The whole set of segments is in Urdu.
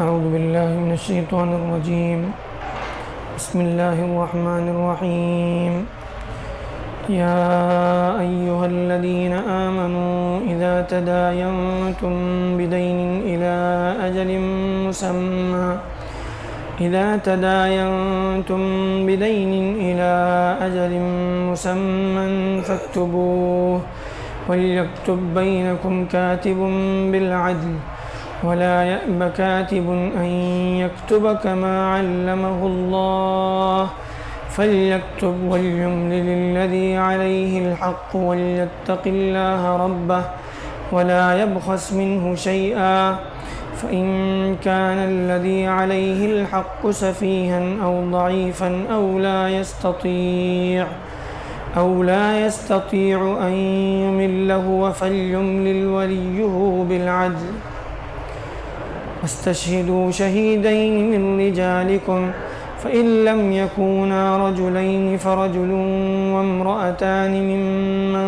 اعوذ باللہ من الشیطان الرجیم بسم اللہ الرحمن الرحیم یا ایہا الذین آمنوا إذا تداینتم بدین إلى أجل مسمى فاكتبوه وليكتب بينكم كاتب بالعدل ولا يأب كاتب أن يكتب كما علمه الله فليكتب وليملل الذي عليه الحق وليتق الله ربه ولا يبخس منه شيئا فإن كان الذي عليه الحق سفيها أو ضعيفا أو لا يستطيع أن يمل هو فليملل وليه بالعدل واستشهدوا شهيدين من رجالكم فإن لم يكونا رجلين فرجل وامرأتان ممن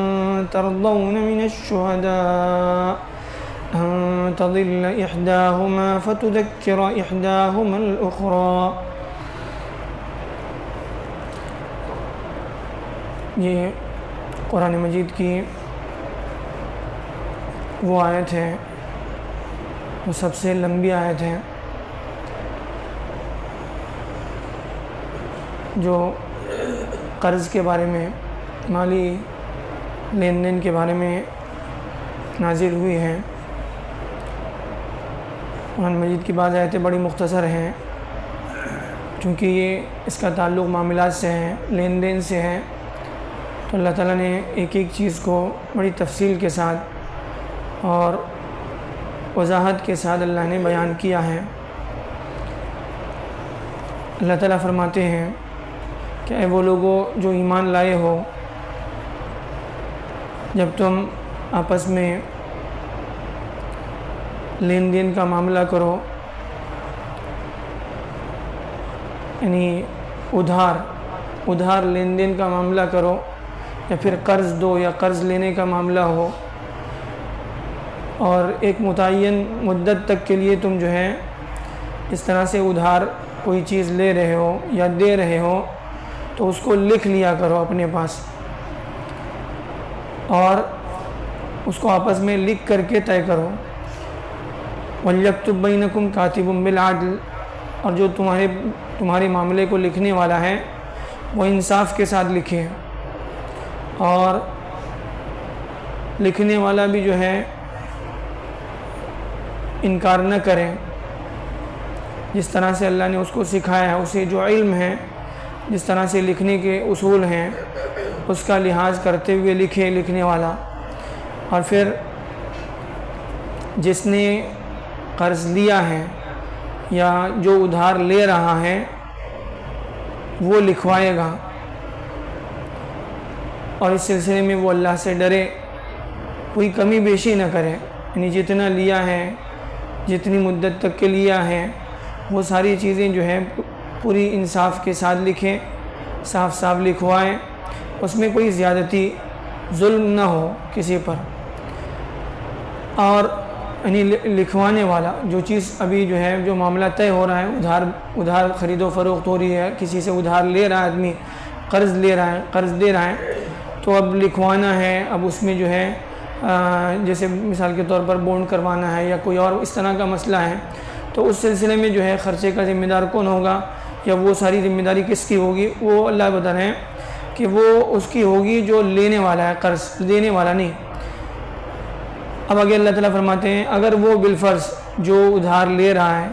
ترضون من الشهداء أن تضل إحداهما فتذكر إحداهما الأخرى. یہ قرآن مجید کی وہ آیت ہے، وہ سب سے لمبی آیت ہے جو قرض کے بارے میں، مالی لین دین کے بارے میں نازل ہوئی ہے. قرآن مجید کی بعض آیتیں بڑی مختصر ہیں چونکہ یہ اس کا تعلق معاملات سے ہے، لین دین سے ہے، تو اللہ تعالیٰ نے ایک ایک چیز کو بڑی تفصیل کے ساتھ اور وضاحت کے ساتھ اللہ نے بیان کیا ہے. اللہ تعالیٰ فرماتے ہیں کہ اے وہ لوگوں جو ایمان لائے ہو، جب تم آپس میں لین دین کا معاملہ کرو، یعنی ادھار لین دین کا معاملہ کرو، یا پھر قرض دو یا قرض لینے کا معاملہ ہو، اور ایک متعین مدت تک کے لیے تم جو ہے اس طرح سے ادھار کوئی چیز لے رہے ہو یا دے رہے ہو، تو اس کو لکھ لیا کرو اپنے پاس، اور اس کو آپس میں لکھ کر کے طے کرو. وَلْيَكْتُبْ بَيْنَكُمْ كَاتِبٌ بِالْعَدْلِ، اور جو تمہارے معاملے کو لکھنے والا ہے وہ انصاف کے ساتھ لکھے، اور لکھنے والا بھی جو ہے انکار نہ کرے. جس طرح سے اللہ نے اس کو سکھایا ہے، اسے جو علم ہے، جس طرح سے لکھنے کے اصول ہیں، اس کا لحاظ کرتے ہوئے لکھنے والا. اور پھر جس نے قرض لیا ہے یا جو ادھار لے رہا ہے وہ لکھوائے گا، اور اس سلسلے میں وہ اللہ سے ڈرے، کوئی کمی بیشی نہ کرے، یعنی جتنا لیا ہے، جتنی مدت تک کے لیا ہے، وہ ساری چیزیں جو ہیں پوری انصاف کے ساتھ لکھیں، صاف لکھوائیں، اس میں کوئی زیادتی ظلم نہ ہو کسی پر. اور یعنی لکھوانے والا جو چیز ابھی جو ہے جو معاملہ طے ہو رہا ہے، ادھار خرید و فروخت ہو رہی ہے، کسی سے ادھار لے رہا ہے آدمی، قرض دے رہا ہے، تو اب لکھوانا ہے. اب اس میں جو ہے جیسے مثال کے طور پر بونڈ کروانا ہے یا کوئی اور اس طرح کا مسئلہ ہے، تو اس سلسلے میں جو ہے خرچے کا ذمہ دار کون ہوگا یا وہ ساری ذمہ داری کس کی ہوگی، وہ اللہ بتا رہے ہیں کہ وہ اس کی ہوگی جو لینے والا ہے، قرض دینے والا نہیں. اب آگے اللہ تعالیٰ فرماتے ہیں اگر وہ بالفرض جو ادھار لے رہا ہے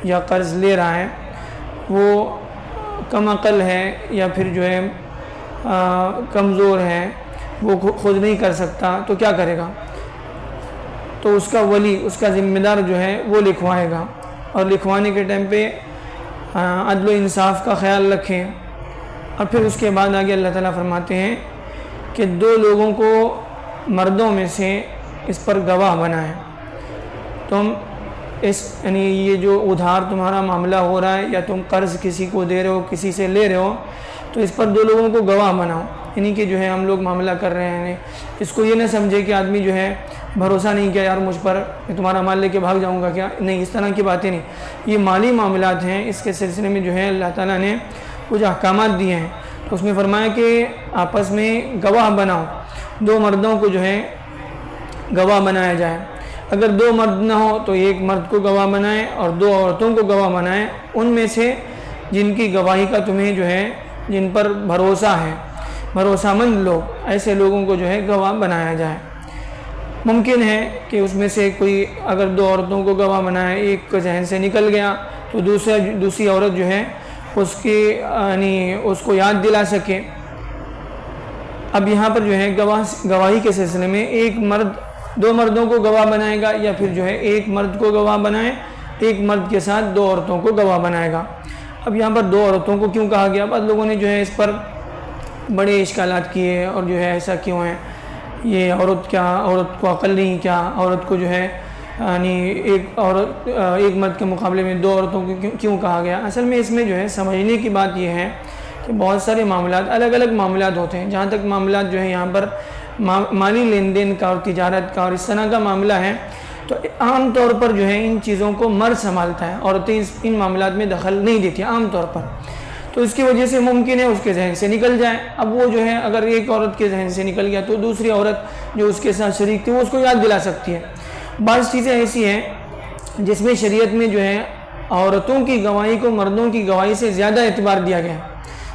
یا قرض لے رہا ہے وہ کم عقل ہے یا پھر جو ہے کمزور ہے، وہ خود نہیں کر سکتا، تو کیا کرے گا؟ تو اس کا ولی، اس کا ذمہ دار جو ہے وہ لکھوائے گا. اور لکھوانے کے ٹائم پہ عدل و انصاف کا خیال رکھیں. اور پھر اس کے بعد آگے اللہ تعالیٰ فرماتے ہیں کہ 2 لوگوں کو مردوں میں سے اس پر گواہ بنائیں. تم یعنی یہ جو ادھار تمہارا معاملہ ہو رہا ہے یا تم قرض کسی کو دے رہے ہو، کسی سے لے رہے ہو، تو اس پر 2 لوگوں کو گواہ بناؤ. یعنی کہ جو ہے ہم لوگ معاملہ کر رہے ہیں، اس کو یہ نہ سمجھے کہ آدمی جو ہے بھروسہ نہیں کیا یار مجھ پر، کہ تمہارا مال لے کے بھاگ جاؤں گا کیا، نہیں، اس طرح کی باتیں نہیں. یہ مالی معاملات ہیں، اس کے سلسلے میں جو ہے اللہ تعالیٰ نے کچھ احکامات دیے ہیں. تو اس میں فرمایا کہ آپس میں گواہ بناؤ، 2 مردوں کو جو ہے گواہ بنایا جائے. اگر 2 مرد نہ ہو تو 1 مرد کو گواہ بنائیں اور 2 عورتوں کو گواہ بنائیں، ان میں سے جن کی گواہی کا تمہیں جو ہے، جن پر بھروسہ ہے، بھروسہ مند لوگ، ایسے لوگوں کو جو ہے گواہ بنایا جائے. ممکن ہے کہ اس میں سے کوئی اگر 2 عورتوں کو گواہ بنائے، ایک کو ذہن سے نکل گیا تو دوسری عورت جو ہے اس کی یعنی اس کو یاد دلا سکے. اب یہاں پر جو ہے گواہی کے سلسلے میں 1 مرد 2 مردوں کو گواہ بنائے گا، یا پھر جو ہے 1 مرد کو گواہ بنائے، 1 مرد کے ساتھ 2 عورتوں کو گواہ بنائے گا. اب یہاں پر 2 عورتوں کو کیوں کہا گیا؟ بعض لوگوں نے جو ہے اس پر بڑے اشکالات کیے، اور جو ہے ایسا کیوں ہے، یہ عورت کو عقل نہیں کیا، عورت کو جو ہے یعنی ایک مرد کے مقابلے میں 2 عورتوں کو کیوں کہا گیا؟ اصل میں اس میں جو ہے سمجھنے کی بات یہ ہے کہ بہت سارے معاملات، الگ الگ معاملات ہوتے ہیں. جہاں تک معاملات جو ہے یہاں پر مالی لین دین کا اور تجارت کا اور اس طرح کا معاملہ ہے، تو عام طور پر جو ہے ان چیزوں کو مرد سنبھالتا ہے، عورتیں ان معاملات میں دخل نہیں دیتی عام طور پر. تو اس کی وجہ سے ممکن ہے اس کے ذہن سے نکل جائے. اب وہ جو ہے اگر ایک عورت کے ذہن سے نکل گیا تو دوسری عورت جو اس کے ساتھ شریک تھی وہ اس کو یاد دلا سکتی ہے. بعض چیزیں ایسی ہیں جس میں شریعت میں جو ہے عورتوں کی گواہی کو مردوں کی گواہی سے زیادہ اعتبار دیا گیا ہے.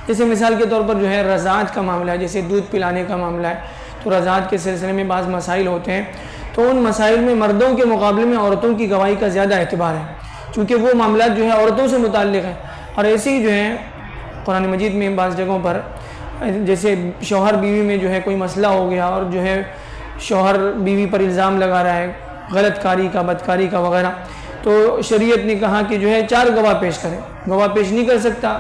جیسے مثال کے طور پر جو ہے رضاعت کا معاملہ ہے، جیسے دودھ پلانے کا معاملہ ہے، تو رضاعت کے سلسلے میں بعض مسائل ہوتے ہیں، تو ان مسائل میں مردوں کے مقابلے میں عورتوں کی گواہی کا زیادہ اعتبار ہے، چونکہ وہ معاملات جو ہے عورتوں سے متعلق ہیں. اور ایسے ہی جو ہے قرآن مجید میں بعض جگہوں پر جیسے شوہر بیوی میں جو ہے کوئی مسئلہ ہو گیا اور جو ہے شوہر بیوی پر الزام لگا رہا ہے غلط کاری کا، بدکاری کا وغیرہ، تو شریعت نے کہا کہ جو ہے 4 گواہ پیش کرے. گواہ پیش نہیں کر سکتا،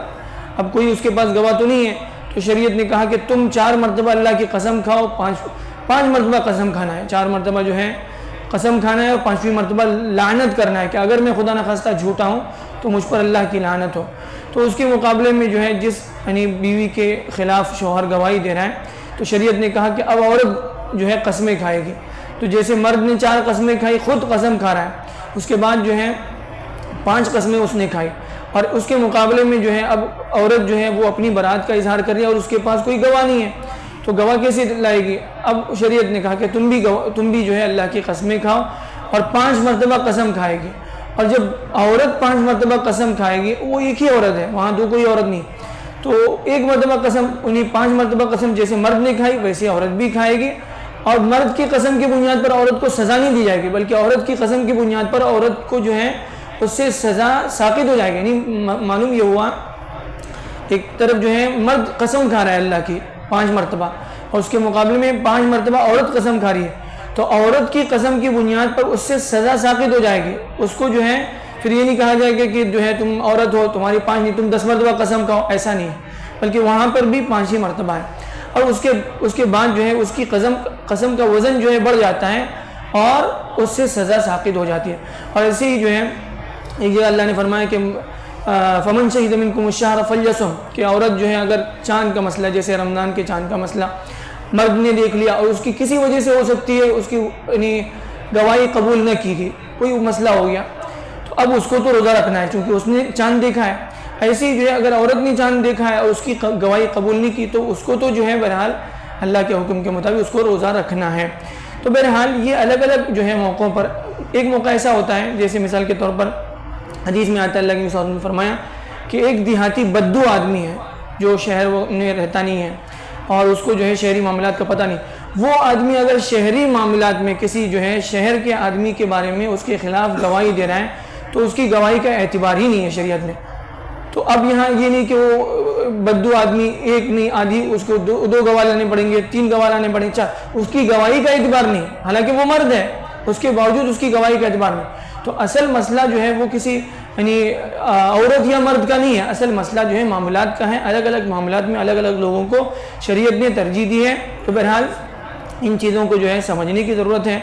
اب کوئی اس کے پاس گواہ تو نہیں ہے، تو شریعت نے کہا کہ تم 4 مرتبہ اللہ کی قسم کھاؤ، 5 مرتبہ قسم کھانا ہے، 4 مرتبہ جو ہے قسم کھانا ہے، اور 5ویں مرتبہ لعنت کرنا ہے کہ اگر میں خدا نخواستہ جھوٹا ہوں تو مجھ پر اللہ کی لعنت ہو. تو اس کے مقابلے میں جو ہے جس یعنی بیوی کے خلاف شوہر گواہی دے رہا ہے، تو شریعت نے کہا کہ اب عورت جو ہے قسمیں کھائے گی. تو جیسے مرد نے 4 قسمیں کھائی، خود قسم کھا رہا ہے، اس کے بعد جو ہے 5 قسمیں اس نے کھائی، اور اس کے مقابلے میں جو ہے اب عورت جو ہے وہ اپنی برات کا اظہار کر رہی ہے اور اس کے پاس کوئی گواہ نہیں ہے، تو گواہ کیسے لائے گی؟ اب شریعت نے کہا کہ تم بھی جو ہے اللہ کی قسمیں کھاؤ اور 5 مرتبہ قسم کھائے گی. اور جب عورت 5 مرتبہ قسم کھائے گی، وہ ایک ہی عورت ہے، وہاں تو کوئی عورت نہیں، تو 1 مرتبہ قسم، انہیں 5 مرتبہ قسم جیسے مرد نے کھائی ویسے عورت بھی کھائے گی. اور مرد کی قسم کی بنیاد پر عورت کو سزا نہیں دی جائے گی، بلکہ عورت کی قسم کی بنیاد پر عورت کو جو ہے اس سے سزا ساقط ہو جائے گی. یعنی معلوم یہ ہوا ایک طرف جو ہے مرد قسم کھا رہا ہے اللہ کی 5 مرتبہ، اور اس کے مقابلے میں 5 مرتبہ عورت قسم کھا رہی ہے، تو عورت کی قسم کی بنیاد پر اس سے سزا ساقط ہو جائے گی. اس کو جو ہے پھر یہ نہیں کہا جائے گا کہ جو ہے تم عورت ہو تمہاری 5 نہیں، تم 10 مرتبہ قسم کھاؤ، ایسا نہیں ہے، بلکہ وہاں پر بھی 5 ہی مرتبہ ہے. اور اس کے بعد جو ہے اس کی قسم کا وزن جو ہے بڑھ جاتا ہے اور اس سے سزا ساقط ہو جاتی ہے. اور ایسے ہی جو ہے ایک جگہ اللہ نے فرمایا کہ فمن شہد منکم الشہر فلیصم، کہ عورت جو ہے اگر چاند کا مسئلہ، جیسے رمضان کے چاند کا مسئلہ مرد نے دیکھ لیا اور اس کی کسی وجہ سے ہو سکتی ہے اس کی یعنی گواہی قبول نہ کی گئی، کوئی مسئلہ ہو گیا، تو اب اس کو تو روزہ رکھنا ہے چونکہ اس نے چاند دیکھا ہے. ایسے ہی جو ہے اگر عورت نے چاند دیکھا ہے اور اس کی گواہی قبول نہیں کی تو اس کو تو جو ہے بہرحال اللہ کے حکم کے مطابق اس کو روزہ رکھنا ہے. تو بہرحال یہ الگ الگ جو ہے موقعوں پر، ایک موقع ایسا ہوتا ہے جیسے مثال کے طور پر حدیث میں آتا ہے، اللہ کے رسول نے فرمایا کہ ایک دیہاتی بدو آدمی ہے جو شہر میں رہتا نہیں ہے اور اس کو جو ہے شہری معاملات کا پتہ نہیں، وہ آدمی اگر شہری معاملات میں کسی جو ہے شہر کے آدمی کے بارے میں اس کے خلاف گواہی دے رہا ہے تو اس کی گواہی کا اعتبار ہی نہیں ہے شریعت میں. تو اب یہاں یہ نہیں کہ وہ بدو آدمی ایک نہیں آدھی، اس کو 2 گواہ لانے پڑیں گے، 3 گواہ لانے پڑیں گے، اس کی گواہی کا اعتبار نہیں، حالانکہ وہ مرد ہے، اس کے باوجود اس کی گواہی کا اعتبار نہیں. تو اصل مسئلہ جو ہے وہ کسی یعنی عورت یا مرد کا نہیں ہے، اصل مسئلہ جو ہے معاملات کا ہے. الگ الگ معاملات میں الگ الگ لوگوں کو شریعت نے ترجیح دی ہے. تو بہرحال ان چیزوں کو جو ہے سمجھنے کی ضرورت ہے.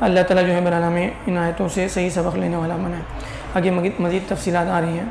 اللہ تعالیٰ جو ہے بہرحال ہمیں ان آیتوں سے صحیح سبق لینے والا بنائے. آگے مزید تفصیلات آ رہی ہیں.